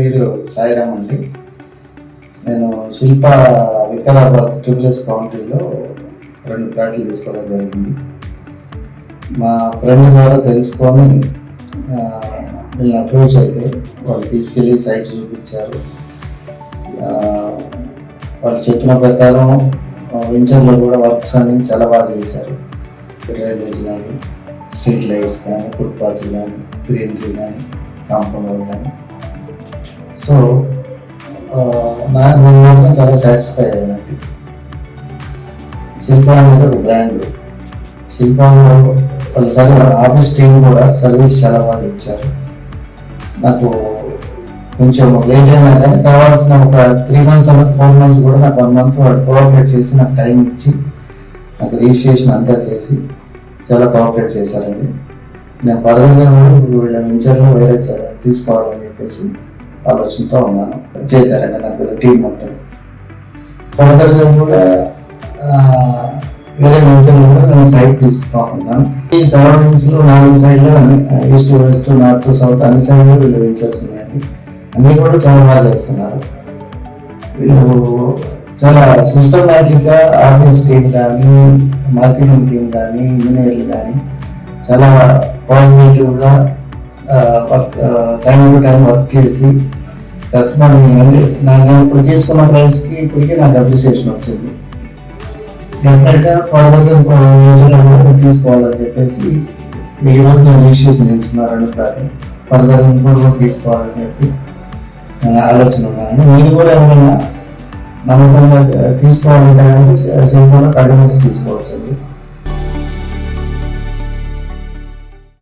పేరు సాయిరామ్ అండి. నేను శిల్ప వికారాబాద్ ట్రిపుల్ఎస్ కౌంటీలో 2 ప్లాట్లు తీసుకోవడం జరిగింది. మా ఫ్రెండ్ ద్వారా తెలుసుకొని వీళ్ళని అప్రోచ్ అయితే వాళ్ళు తీసుకెళ్ళి సైట్ చూపించారు. వాళ్ళు చెప్పిన ప్రకారం వెంచర్లో కూడా వర్క్స్ అన్ని చాలా బాగా చేశారు. డ్రైనేజ్ కానీ, స్ట్రీట్ లైట్స్ కానీ, ఫుట్పాత్ కానీ, గ్రీనరీ కానీ, కాంపౌండ్ కానీ. సో నేను మాత్రం చాలా సాటిస్ఫై అయ్యానండి. శిల్ప అనేది ఒక బ్రాండ్. శిల్పంలో వాళ్ళ ఆఫీస్ టీం కూడా సర్వీస్ చాలా బాగా ఇచ్చారు. నాకు కొంచెం లేట్ అయినా కానీ కావాల్సిన ఒక 3 months 4 months కూడా నాకు 1 month వాళ్ళు కోఆపరేట్ చేసి నాకు టైం ఇచ్చి నాకు రిజిస్ట్రేషన్ అంతా చేసి చాలా కోఆపరేట్ చేశారండి. నేను ఫర్దర్గా వీళ్ళ వెంచర్లో వేరే తీసుకోవాలని చెప్పేసి ఆలోచనతో ఉన్నాను. చేశారండి నాకు టీం మొత్తం. ఫర్దర్గా కూడా వేరే వెంచర్లో కూడా నేను సైడ్ తీసుకుంటున్నాను. ఈ సరౌండింగ్స్లో 4 సైడ్లో ఈస్ట్ వెస్ట్ నార్త్ సౌత్ అన్ని సైడ్లో వీళ్ళు వెంచర్స్ ఉన్నాయండి. అన్నీ కూడా చాలా బాగా చేస్తున్నారు. వీళ్ళు చాలా సిస్టమేటిక్గా ఆఫీస్ టీం కానీ, మార్కెటింగ్ టీం కానీ, ఇంజనీర్లు కానీ చాలా కోఆర్డినేటివ్గా work time to time work చేసి కస్టమర్ని నేను ఇప్పుడు తీసుకున్న ప్రైస్కి ఇప్పటికీ నాకు అప్రిసియేషన్ వచ్చింది. డెఫినెట్గా ఫర్దర్గా కూడా తీసుకోవాలని చెప్పేసి ఈరోజు నేను రిజిస్ట్రేషన్ చేస్తున్నాను. ఫర్దర్ కూడా తీసుకోవాలని చెప్పి నేను ఆలోచన ఉన్నాను. మీరు కూడా ఏమైనా నమ్మకంగా తీసుకోవాలంటే శిల్పంలో కంటిన్యూస్ తీసుకోవచ్చండి.